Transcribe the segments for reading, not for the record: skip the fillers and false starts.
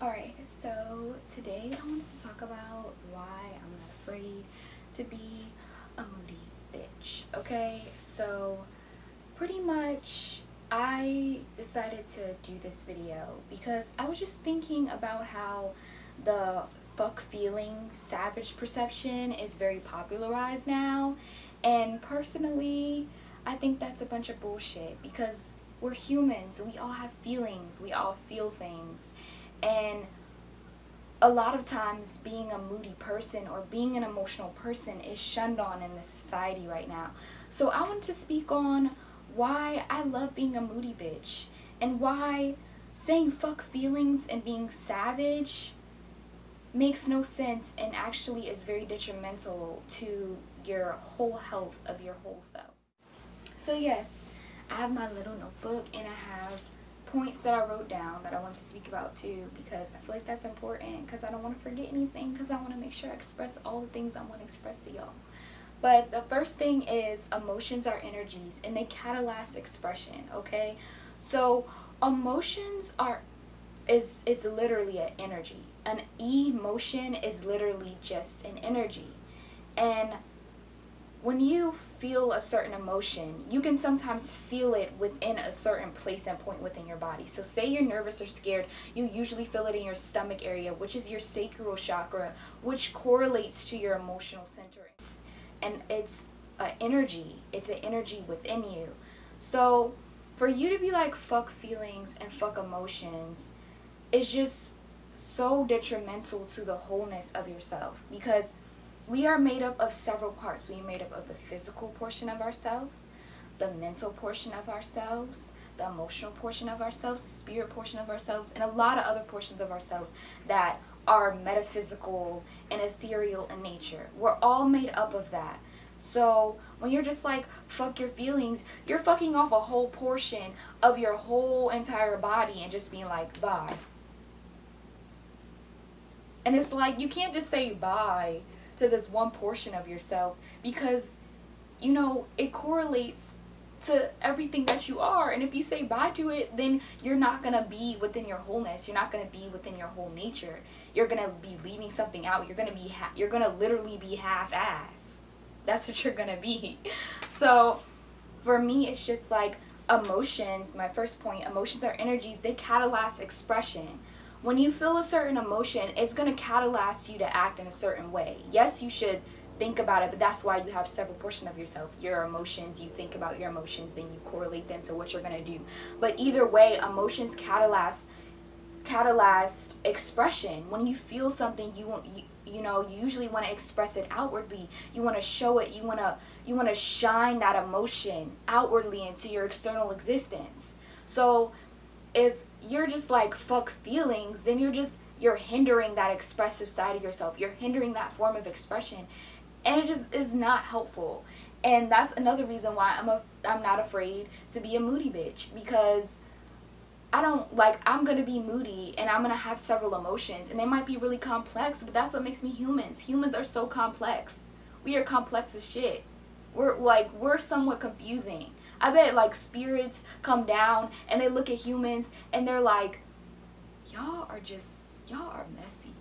Alright, so today I wanted to talk about why I'm not afraid to be a moody bitch. Okay, so pretty much I decided to do this video because I was just thinking about how the fuck feeling savage perception is very popularized now, and personally I think that's a bunch of bullshit because we're humans, we all have feelings, we all feel things. And a lot of times being a moody person or being an emotional person is shunned on in this society right now. So I want to speak on why I love being a moody bitch and why saying fuck feelings and being savage makes no sense and actually is very detrimental to your whole health of your whole self. So yes, I have my little notebook and I have points that I wrote down that I want to speak about too, because I feel like that's important, because I don't want to forget anything, because I want to make sure I express all the things I want to express to y'all. But the first thing is emotions are energies and they catalyze expression. Okay, so emotions is literally an energy. An emotion is literally just an energy, and when you feel a certain emotion, you can sometimes feel it within a certain place and point within your body. So say you're nervous or scared, you usually feel it in your stomach area, which is your sacral chakra, which correlates to your emotional center. And it's an energy. It's an energy within you. So for you to be like fuck feelings and fuck emotions is just so detrimental to the wholeness of yourself, because we are made up of several parts. We are made up of the physical portion of ourselves, the mental portion of ourselves, the emotional portion of ourselves, the spirit portion of ourselves, and a lot of other portions of ourselves that are metaphysical and ethereal in nature. We're all made up of that. So when you're just like fuck your feelings, you're fucking off a whole portion of your whole entire body and just being like bye. And it's like you can't just say bye to this one portion of yourself, because you know it correlates to everything that you are. And if you say bye to it, then you're not gonna be within your wholeness. You're not gonna be within your whole nature. You're gonna be leaving something out. You're gonna literally be half-ass. That's what you're gonna be. So for me, it's just like emotions. My first point, emotions are energies. They catalyze expression. When you feel a certain emotion, it's going to catalyze you to act in a certain way. Yes, you should think about it, but that's why you have several portions of yourself. Your emotions, you think about your emotions, then you correlate them to what you're going to do. But either way, emotions catalyze expression. When you feel something, you usually want to express it outwardly. You want to show it. You want to shine that emotion outwardly into your external existence. So if you're just like fuck feelings, then you're hindering that expressive side of yourself. You're hindering that form of expression, and it just is not helpful. And that's another reason why I'm not afraid to be a moody bitch, because I'm gonna be moody and I'm gonna have several emotions, and they might be really complex, but that's what makes me humans. Humans are so complex. We are complex as shit. We're somewhat confusing. I bet like spirits come down and they look at humans and they're like, y'all are messy.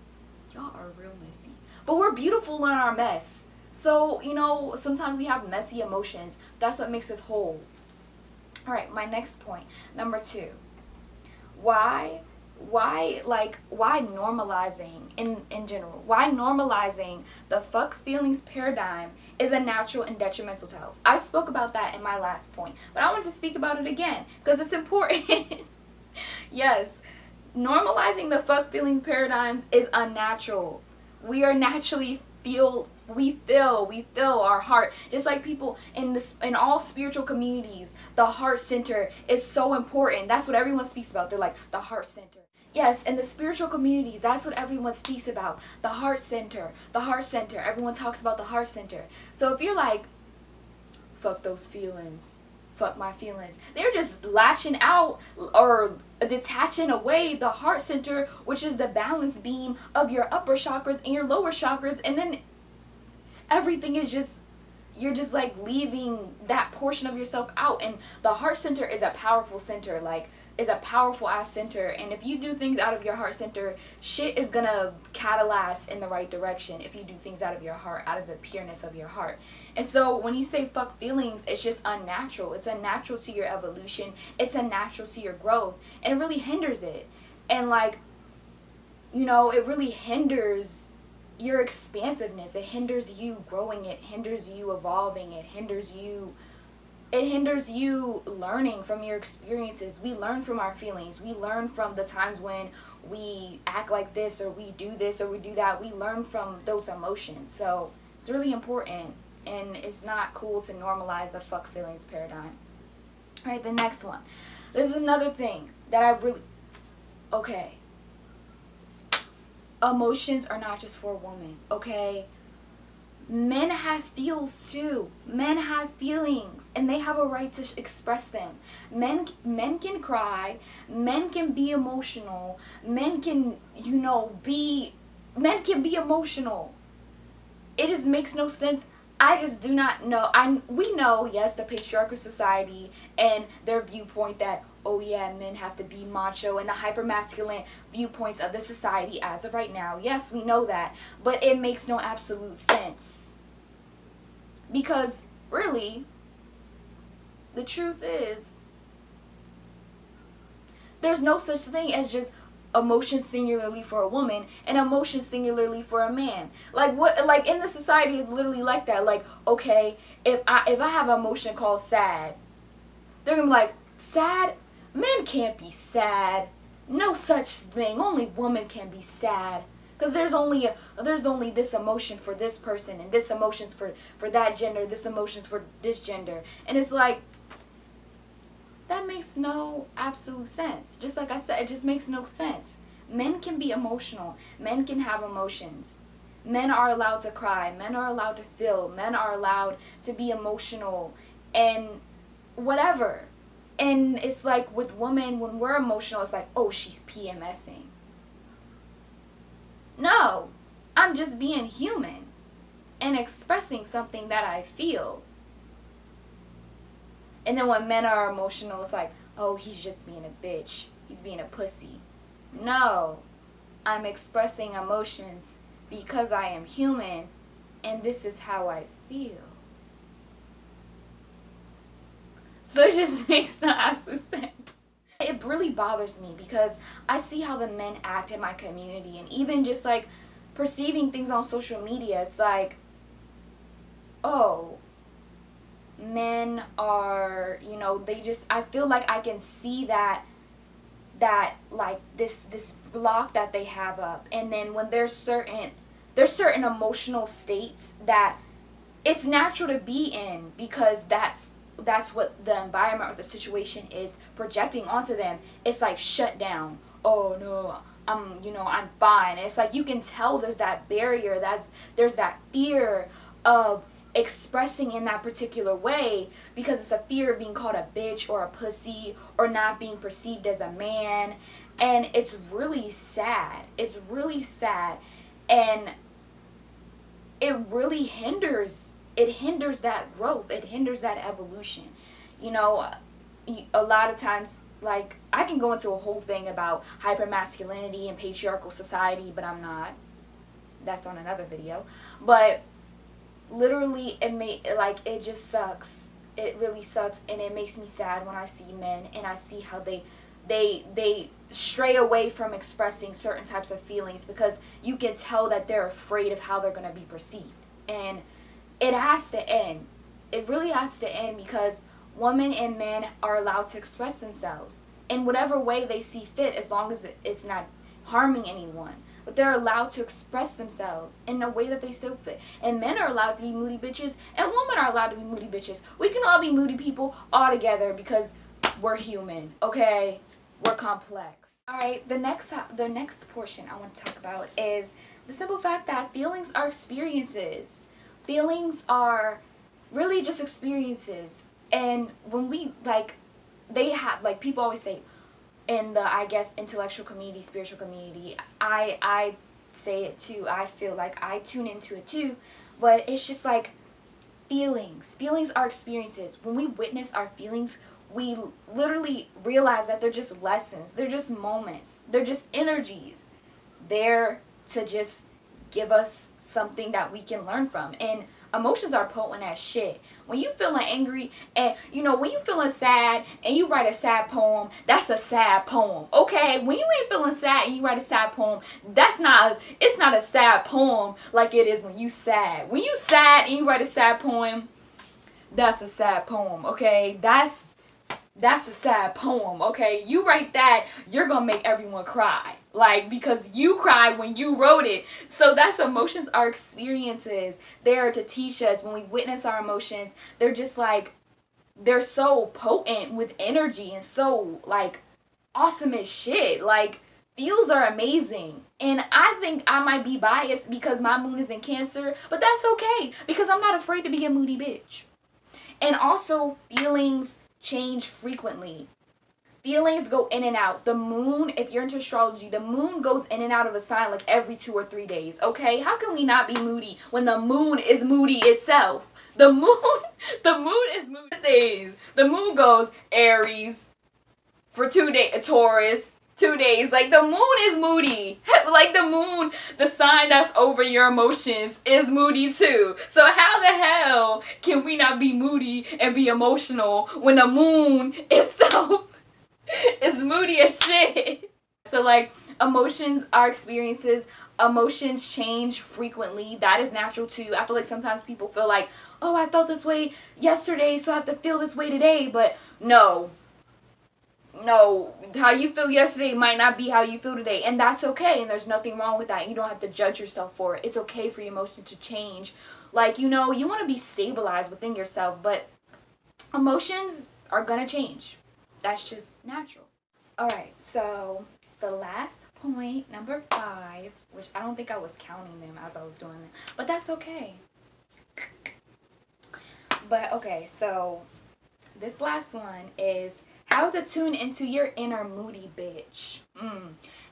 Y'all are real messy. But we're beautiful in our mess. So, sometimes we have messy emotions. That's what makes us whole. Alright, my next point. Number 2. Why normalizing in general, why normalizing the fuck feelings paradigm is a natural and detrimental to health. I spoke about that in my last point, but I want to speak about it again because it's important. Yes, normalizing the fuck feelings paradigms is unnatural. We are naturally we feel our heart, just like people in all spiritual communities. The heart center is so important. That's what everyone speaks about. They're like the heart center. Yes, in the spiritual communities, that's what everyone speaks about. The heart center, the heart center. Everyone talks about the heart center. So if you're like, fuck those feelings, fuck my feelings, they're just latching out or detaching away the heart center, which is the balance beam of your upper chakras and your lower chakras, and then everything is just, you're just like leaving that portion of yourself out. And the heart center is a powerful center. Like is a powerful ass center, and if you do things out of your heart center, shit is gonna catalyze in the right direction if you do things out of your heart, out of the pureness of your heart. And so when you say fuck feelings, it's just unnatural. It's unnatural to your evolution. It's unnatural to your growth, and it really hinders it. And like, you know, it really hinders your expansiveness. It hinders you growing. It hinders you evolving. It hinders you learning from your experiences. We learn from our feelings. We learn from the times when we act like this, or we do this, or we do that. We learn from those emotions. So it's really important, and it's not cool to normalize a fuck feelings paradigm. All right, the next one. This is another thing that I really... Okay. Emotions are not just for a woman, okay? Men have feels too. Men have feelings, and they have a right to express them. Men can cry. Men can be emotional. Men can, men can be emotional. It just makes no sense. I just do not know. We know, yes, the patriarchal society and their viewpoint that, oh yeah, men have to be macho, and the hypermasculine viewpoints of the society as of right now. Yes, we know that, but it makes no absolute sense. Because really, the truth is, there's no such thing as just emotion singularly for a woman and emotion singularly for a man. Like what, like in the society is literally like that. Like, okay, if I have an emotion called sad, they're gonna be like, sad? Men can't be sad. No such thing. Only women can be sad. Because there's only this emotion for this person, and this emotion's for that gender, this emotion's for this gender. And it's like, that makes no absolute sense. Just like I said, it just makes no sense. Men can be emotional. Men can have emotions. Men are allowed to cry. Men are allowed to feel. Men are allowed to be emotional and whatever. And it's like with women, when we're emotional, it's like, oh, she's PMSing. No, I'm just being human and expressing something that I feel. And then when men are emotional, it's like, oh, he's just being a bitch. He's being a pussy. No, I'm expressing emotions because I am human, and this is how I feel. So it just makes no absolute sense. It really bothers me because I see how the men act in my community, and even just like perceiving things on social media, it's like, oh, men are, they just, I feel like I can see that like this block that they have up. And then when there's certain emotional states that it's natural to be in, because that's what the environment or the situation is projecting onto them. It's like, shut down. Oh no, I'm fine. And it's like, you can tell there's that barrier, there's that fear of expressing in that particular way, because it's a fear of being called a bitch or a pussy or not being perceived as a man. And it's really sad. It's really sad. And it really hinders that growth. It hinders that evolution. A lot of times, like, I can go into a whole thing about hypermasculinity and patriarchal society, but I'm not. That's on another video. But literally, it just sucks. It really sucks, and it makes me sad when I see men and I see how they stray away from expressing certain types of feelings, because you can tell that they're afraid of how they're going to be perceived. And it has to end. It really has to end, because women and men are allowed to express themselves in whatever way they see fit, as long as it's not harming anyone. But they're allowed to express themselves in a way that they so fit. And men are allowed to be moody bitches, and women are allowed to be moody bitches. We can all be moody people all together, because we're human, okay? We're complex. Alright, the next portion I want to talk about is the simple fact that feelings are experiences. Feelings are really just experiences. And when we, people always say, in the, I guess, intellectual community, spiritual community, I say it too. I feel like I tune into it too. But it's just like, feelings are experiences. When we witness our feelings, we literally realize that they're just lessons, they're just moments, they're just energies there to just give us something that we can learn from. And emotions are potent as shit. When you feeling angry, and when you feeling sad and you write a sad poem, that's a sad poem. Okay? When you ain't feeling sad and you write a sad poem, it's not a sad poem like it is when you sad. When you sad and you write a sad poem, that's a sad poem. Okay? That's a sad poem, okay? You write that, you're gonna make everyone cry. Like, because you cried when you wrote it. So that's emotions are experiences. They are to teach us. When we witness our emotions, they're just like, they're so potent with energy and so, like, awesome as shit. Like, feels are amazing. And I think I might be biased because my moon is in Cancer, but that's okay because I'm not afraid to be a moody bitch. And also, feelings change frequently. Feelings go in and out. The moon, if you're into astrology, the moon goes in and out of a sign like every 2 or 3 days. Okay? How can we not be moody when the moon is moody itself? The moon is moody days. The moon goes Aries for 2 days, Taurus 2 days. Like, the moon is moody. Like, the moon, the sign that's over your emotions, is moody too. So how the hell can we not be moody and be emotional when the moon itself is moody as shit? So, like, emotions are experiences. Emotions change frequently. That is natural too. I feel like sometimes people feel like, oh, I felt this way yesterday, so I have to feel this way today. But no, how you feel yesterday might not be how you feel today, and that's okay, and there's nothing wrong with that. You don't have to judge yourself for it. It's okay for your emotion to change. Like, you want to be stabilized within yourself, but emotions are gonna change. That's just natural. Alright, so the last point, number 5, which I don't think I was counting them as I was doing them, but that's okay. But okay, so this last one is how to tune into your inner moody bitch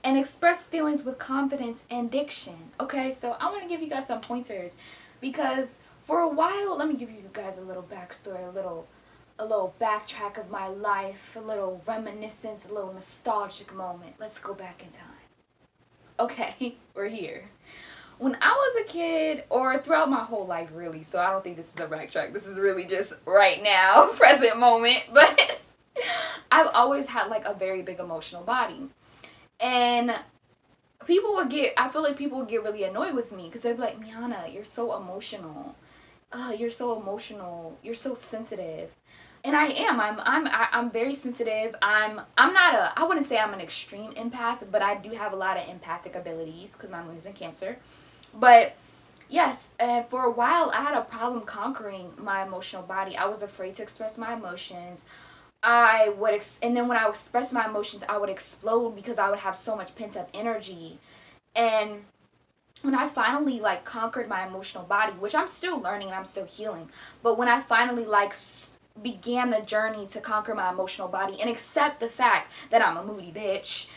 and express feelings with confidence and diction. Okay, so I want to give you guys some pointers because for a while, let me give you guys a little backstory, a little backtrack of my life, a little reminiscence, a little nostalgic moment. Let's go back in time. Okay, we're here. When I was a kid, or throughout my whole life really, so I don't think this is a backtrack, this is really just right now, present moment, but I've always had like a very big emotional body. And I feel like people would get really annoyed with me because they'd be like, Miana, you're so emotional. You're so emotional. You're so sensitive. And I am. I'm very sensitive. I wouldn't say I'm an extreme empath, but I do have a lot of empathic abilities because my moon is in Cancer. But yes, for a while I had a problem conquering my emotional body. I was afraid to express my emotions. And then when I would express my emotions, I would explode because I would have so much pent up energy. And when I finally like conquered my emotional body, which I'm still learning and I'm still healing, but when I finally like began the journey to conquer my emotional body and accept the fact that I'm a moody bitch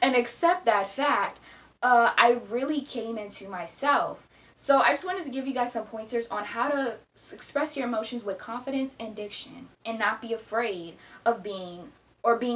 and accept that fact, I really came into myself. So I just wanted to give you guys some pointers on how to express your emotions with confidence and diction and not be afraid of being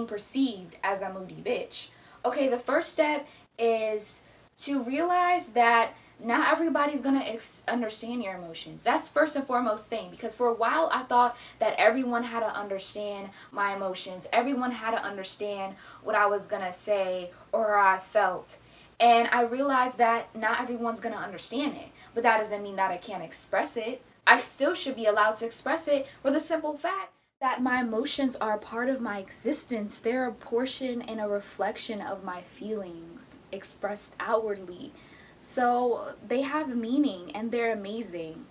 perceived as a moody bitch. Okay, the first step is to realize that not everybody's gonna understand your emotions. That's first and foremost thing, because for a while I thought that everyone had to understand my emotions. Everyone had to understand what I was gonna say or how I felt. And I realized that not everyone's going to understand it. But that doesn't mean that I can't express it. I still should be allowed to express it for the simple fact that my emotions are a part of my existence. They're a portion and a reflection of my feelings expressed outwardly. So they have meaning and they're amazing.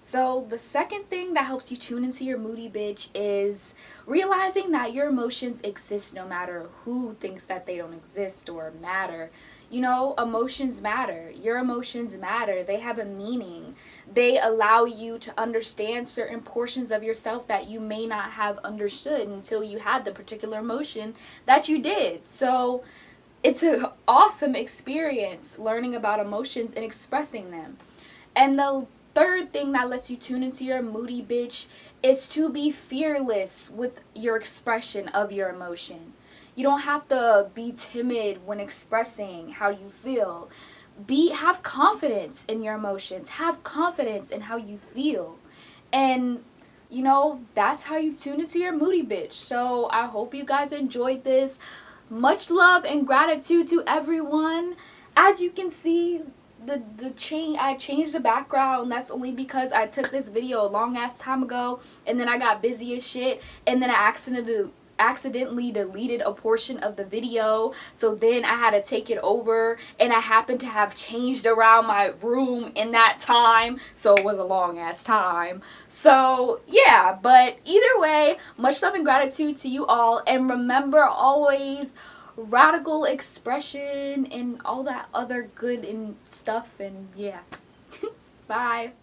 So the second thing that helps you tune into your moody bitch is realizing that your emotions exist no matter who thinks that they don't exist or matter. Emotions matter. Your emotions matter. They have a meaning. They allow you to understand certain portions of yourself that you may not have understood until you had the particular emotion that you did. So it's an awesome experience learning about emotions and expressing them. And the third thing that lets you tune into your moody bitch is to be fearless with your expression of your emotion. You don't have to be timid when expressing how you feel. Have confidence in your emotions. Have confidence in how you feel. And that's how you tune into your moody bitch. So I hope you guys enjoyed this. Much love and gratitude to everyone. As you can see, I changed the background. That's only because I took this video a long ass time ago, and then I got busy as shit, and then I accidentally deleted a portion of the video, so then I had to take it over, and I happened to have changed around my room in that time, so it was a long ass time. So yeah, but either way, much love and gratitude to you all, and remember always radical expression and all that other good and stuff. And yeah. Bye.